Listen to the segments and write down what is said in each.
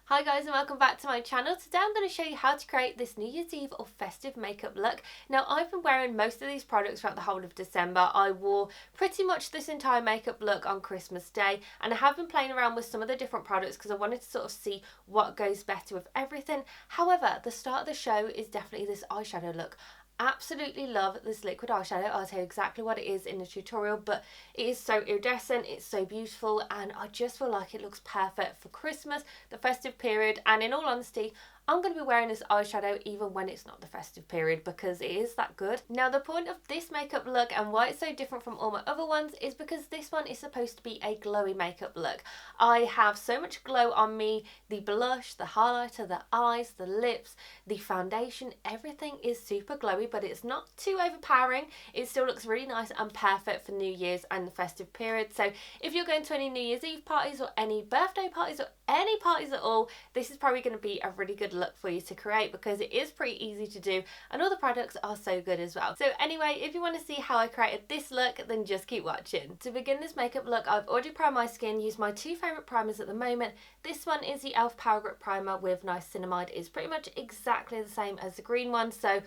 Hi guys and welcome back to my channel. Today I'm going to show you how to create this New Year's Eve or festive makeup look. Now I've been wearing most of these products throughout the whole of December. I wore pretty much this entire makeup look on Christmas Day, and I have been playing around with some of the different products because I wanted to sort of see what goes better with everything. However, the start of the show is definitely this eyeshadow look. Absolutely love this liquid eyeshadow. I'll tell you exactly what it is in the tutorial, but it is so iridescent, it's so beautiful, and I just feel like it looks perfect for Christmas, the festive period. And in all honesty, I'm going to be wearing this eyeshadow even when it's not the festive period because it is that good. Now the point of this makeup look and why it's so different from all my other ones is because this one is supposed to be a glowy makeup look. I have so much glow on me. The blush, the highlighter, the eyes, the lips, the foundation, everything is super glowy, but it's not too overpowering. It still looks really nice and perfect for New Year's and the festive period. So if you're going to any New Year's Eve parties or any birthday parties or any parties at all, this is probably going to be a really good look for you to create because it is pretty easy to do and all the products are so good as well. So anyway, if you want to see how I created this look, then just keep watching. To begin this makeup look, I've already primed my skin, used my two favourite primers at the moment. This one is the e.l.f. Power Grip Primer with Niacinadmide. It's pretty much exactly the same as the green one, so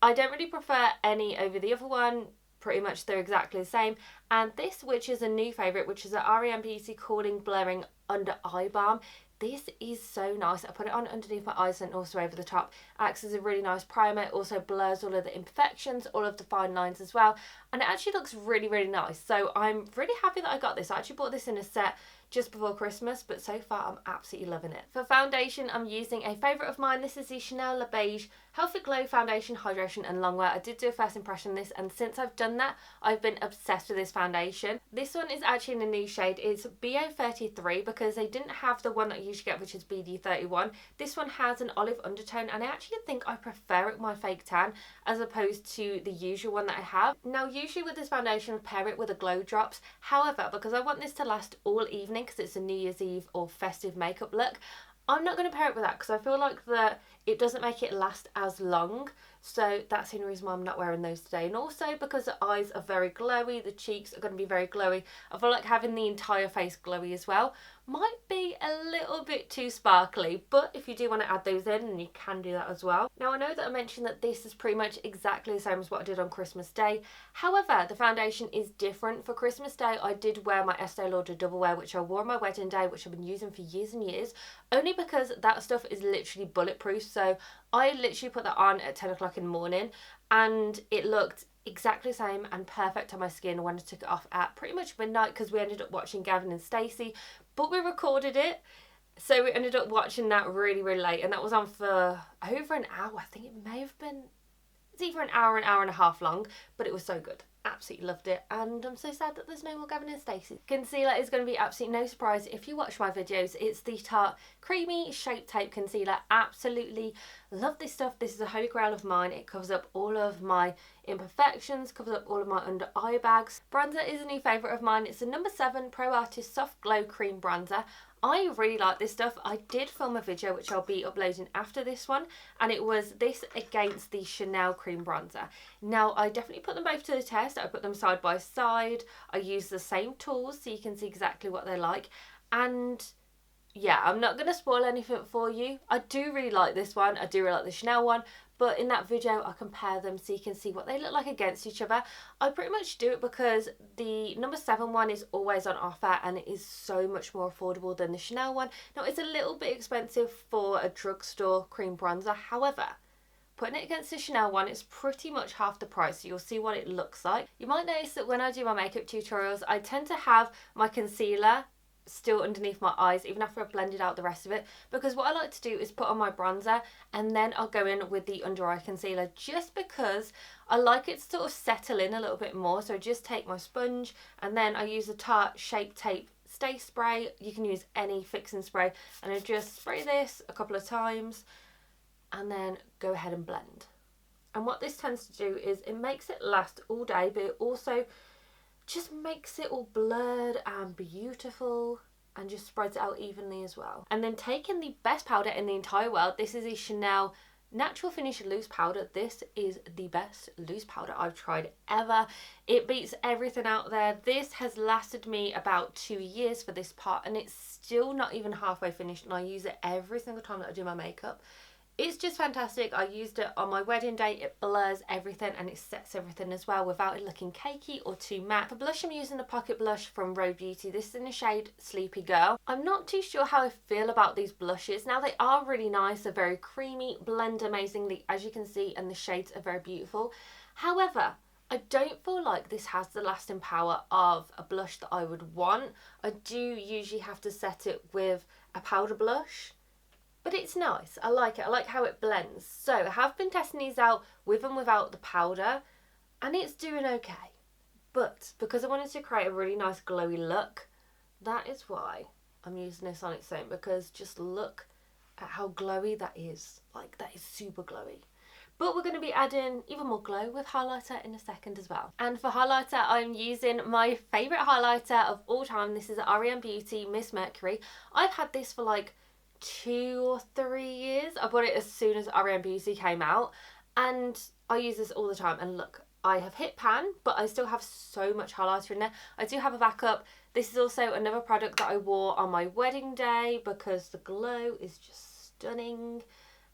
I don't really prefer any over the other one. Pretty much they're exactly the same. And this, which is a new favourite, which is an R.E.M Beauty Cooling Blurring Under Eye Balm. This is so nice. I put it on underneath my eyes and also over the top. Acts as a really nice primer. It also blurs all of the imperfections, all of the fine lines as well. And it actually looks really, really nice. So I'm really happy that I got this. I actually bought this in a set just before Christmas, but so far I'm absolutely loving it. For foundation, I'm using a favourite of mine. This is the Chanel Le Beige Healthy Glow Foundation, Hydration and Longwear. I did do a first impression on this, and since I've done that, I've been obsessed with this foundation. This one is actually in a new shade. It's BO33 because they didn't have the one that you usually get, which is BD31. This one has an olive undertone, and I actually think I prefer it, my fake tan, as opposed to the usual one that I have. Now, usually with this foundation, I pair it with a glow drops. However, because I want this to last all evening, because it's a New Year's Eve or festive makeup look, I'm not going to pair it with that because I feel like that it doesn't make it last as long. So that's the only reason why I'm not wearing those today. And also because the eyes are very glowy, the cheeks are going to be very glowy. I feel like having the entire face glowy as well might be a little bit too sparkly, but if you do want to add those in, then you can do that as well. Now I know that I mentioned that this is pretty much exactly the same as what I did on Christmas Day. However, the foundation is different. For Christmas Day, I did wear my Estee Lauder Double Wear, which I wore on my wedding day, which I've been using for years and years, only because that stuff is literally bulletproof. So I literally put that on at 10 o'clock in the morning and it looked exactly the same and perfect on my skin when I took it off at pretty much midnight because we ended up watching Gavin and Stacey, but we recorded it, so we ended up watching that really, really late, and that was on for over an hour. I think it may have been, it's either an hour and a half long, but it was so good. Absolutely loved it, and I'm so sad that there's no more Gavin and Stacey. Concealer is going to be absolutely no surprise if you watch my videos. It's the Tarte Creamy Shape Tape Concealer. Absolutely love this stuff. This is a holy grail of mine. It covers up all of my imperfections, covers up all of my under eye bags. Bronzer is a new favourite of mine. It's the No7 Pro Artist Soft Glow Cream Bronzer. I really like this stuff. I did film a video which I'll be uploading after this one, and it was this against the Chanel Cream Bronzer. Now I definitely put them both to the test. I put them side by side. I use the same tools so you can see exactly what they're like, and yeah, I'm not going to spoil anything for you. I do really like this one. I do really like the Chanel one. But in that video, I compare them so you can see what they look like against each other. I pretty much do it because the No7 one is always on offer and it is so much more affordable than the Chanel one. Now, it's a little bit expensive for a drugstore cream bronzer. However, putting it against the Chanel one, it's pretty much half the price, so you'll see what it looks like. You might notice that when I do my makeup tutorials, I tend to have my concealer still underneath my eyes even after I've blended out the rest of it, because what I like to do is put on my bronzer and then I'll go in with the under eye concealer, just because I like it to sort of settle in a little bit more. So I just take my sponge and then I use the Tarte Shape Tape Stay Spray. You can use any fixing spray, and I just spray this a couple of times and then go ahead and blend. And what this tends to do is it makes it last all day, but it also just makes it all blurred and beautiful and just spreads it out evenly as well. And then taking the best powder in the entire world, this is the Chanel Natural Finish Loose Powder. This is the best loose powder I've tried ever. It beats everything out there. This has lasted me about 2 years for this part, and it's still not even halfway finished, and I use it every single time that I do my makeup. It's just fantastic. I used it on my wedding day. It blurs everything and it sets everything as well without it looking cakey or too matte. For blush, I'm using a pocket blush from Rhode Beauty. This is in the shade Sleepy Girl. I'm not too sure how I feel about these blushes. Now, they are really nice. They're very creamy, blend amazingly, as you can see, and the shades are very beautiful. However, I don't feel like this has the lasting power of a blush that I would want. I do usually have to set it with a powder blush. But it's nice. I like it. I like how it blends. So I have been testing these out with and without the powder, and it's doing okay. But because I wanted to create a really nice glowy look, that is why I'm using this on its own, because just look at how glowy that is. Like, that is super glowy. But we're going to be adding even more glow with highlighter in a second as well. And for highlighter, I'm using my favourite highlighter of all time. This is R.E.M Beauty Miss Mercury. I've had this for like 2 or 3 years. I bought it as soon as R.E.M Beauty came out, and I use this all the time. And look, I have hit pan, but I still have so much highlighter in there. I do have a backup. This is also another product that I wore on my wedding day because the glow is just stunning,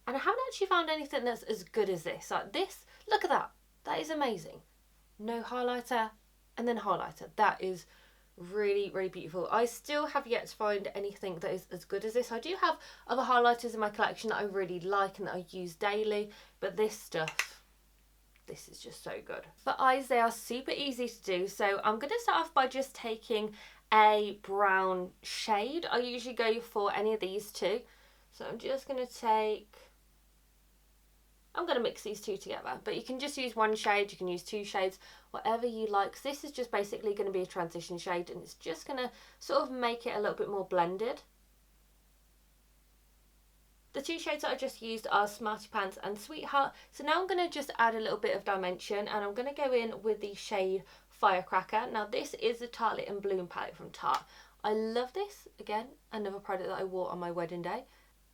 and I haven't actually found anything that's as good as this. Like this, look at that. That is amazing. No highlighter and then highlighter. That is really, really beautiful. I still have yet to find anything that is as good as this. I do have other highlighters in my collection that I really like and that I use daily, but this stuff, this is just so good. For eyes, they are super easy to do. So I'm going to start off by just taking a brown shade. I usually go for any of these two. So I'm just going to I'm going to mix these two together, but you can just use one shade, you can use 2 shades, whatever you like. So this is just basically going to be a transition shade, and it's just going to sort of make it a little bit more blended. The 2 shades that I just used are Smarty Pants and Sweetheart. So now I'm going to just add a little bit of dimension, and I'm going to go in with the shade Firecracker. Now this is the Tarlette and Bloom palette from Tarte. I love this. Again, another product that I wore on my wedding day.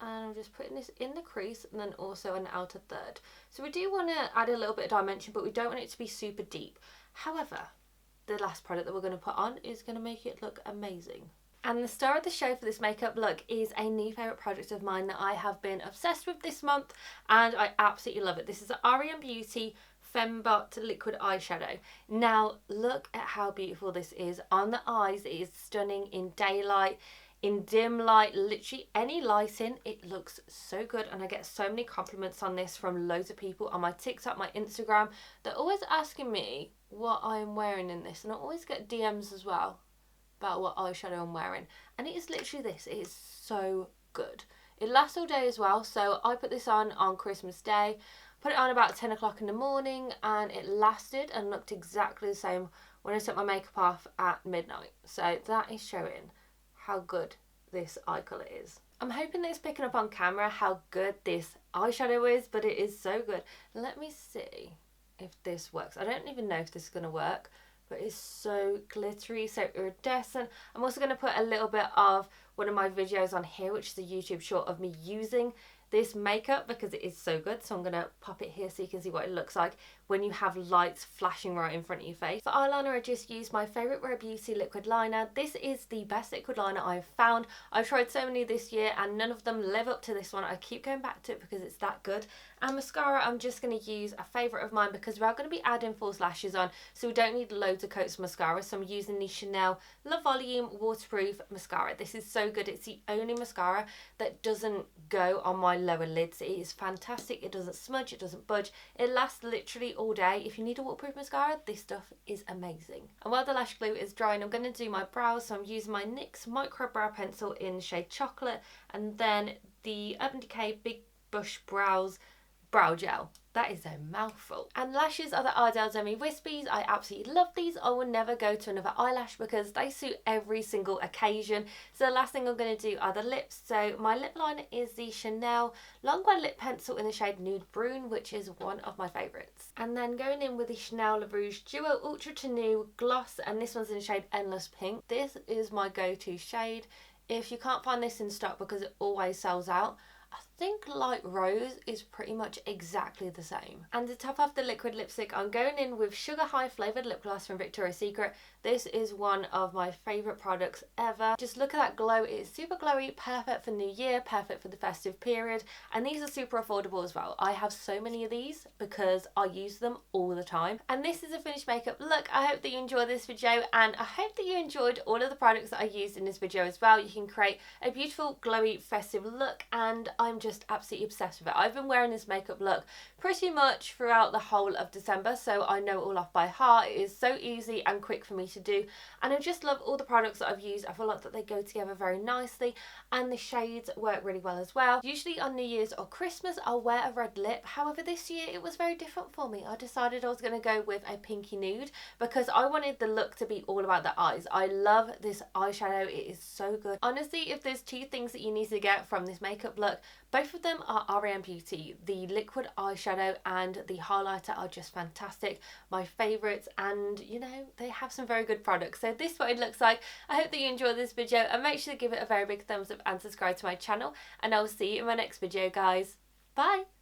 And I'm just putting this in the crease and then also an outer third. So we do want to add a little bit of dimension, but we don't want it to be super deep. However, the last product that we're going to put on is going to make it look amazing. And the star of the show for this makeup look is a new favourite product of mine that I have been obsessed with this month, and I absolutely love it. This is the R.E.M Beauty Fembot liquid eyeshadow. Now look at how beautiful this is on the eyes. It is stunning in daylight, in dim light, literally any lighting. It looks so good, and I get so many compliments on this from loads of people on my TikTok, my Instagram. They're always asking me what I'm wearing in this, and I always get DMs as well about what eyeshadow I'm wearing, and it is literally this. It is so good. It lasts all day as well. So I put this on Christmas Day, put it on about 10 o'clock in the morning, and it lasted and looked exactly the same when I took my makeup off at midnight. So that is showing how good this eye colour is. I'm hoping that it's picking up on camera how good this eyeshadow is, but it is so good. Let me see if this works. I don't even know if this is going to work, but it's so glittery, so iridescent. I'm also going to put a little bit of one of my videos on here, which is a YouTube short of me using this makeup because it is so good. So I'm going to pop it here so you can see what it looks like when you have lights flashing right in front of your face. For eyeliner, I just used my favourite Rhode Beauty liquid liner. This is the best liquid liner I've found. I've tried so many this year and none of them live up to this one. I keep going back to it because it's that good. And mascara, I'm just going to use a favourite of mine because we are going to be adding false lashes on, so we don't need loads of coats of mascara. So I'm using the Chanel Le Volume Waterproof Mascara. This is so good. It's the only mascara that doesn't go on my lower lids. It is fantastic. It doesn't smudge, it doesn't budge. It lasts literally all day. If you need a waterproof mascara, this stuff is amazing. And while the lash glue is drying, I'm going to do my brows. So I'm using my NYX Micro Brow Pencil in the shade Chocolate, and then the Urban Decay Big Bush Brows Brow Gel. That is a mouthful. And lashes are the Ardell Demi Wispies. I absolutely love these. I will never go to another eyelash because they suit every single occasion. So the last thing I'm going to do are the lips. So my lip liner is the Chanel Long Wear Lip Pencil in the shade Nude Brun, which is one of my favourites. And then going in with the Chanel Rouge Duo Ultra Tenue Gloss, and this one's in the shade Endless Pink. This is my go-to shade. If you can't find this in stock because it always sells out, I think Light Rose is pretty much exactly the same. And to top off the liquid lipstick, I'm going in with Sugar High flavoured lip gloss from Victoria's Secret. This is one of my favourite products ever. Just look at that glow. It is super glowy, perfect for New Year, perfect for the festive period, and these are super affordable as well. I have so many of these because I use them all the time. And this is a finished makeup look. I hope that you enjoyed this video, and I hope that you enjoyed all of the products that I used in this video as well. You can create a beautiful glowy festive look, and I'm just absolutely obsessed with it. I've been wearing this makeup look pretty much throughout the whole of December, so I know it all off by heart. It is so easy and quick for me to do, and I just love all the products that I've used. I feel like that they go together very nicely, and the shades work really well as well. Usually on New Year's or Christmas I'll wear a red lip, however this year it was very different for me. I decided I was going to go with a pinky nude because I wanted the look to be all about the eyes. I love this eyeshadow, it is so good. Honestly, if there's two things that you need to get from this makeup look, both of them are R.E.M beauty. The liquid eyeshadow and the highlighter are just fantastic, my favourites, and you know, they have some very good products. So this is what it looks like. I hope that you enjoyed this video, and make sure to give it a very big thumbs up and subscribe to my channel, and I will see you in my next video, guys. Bye!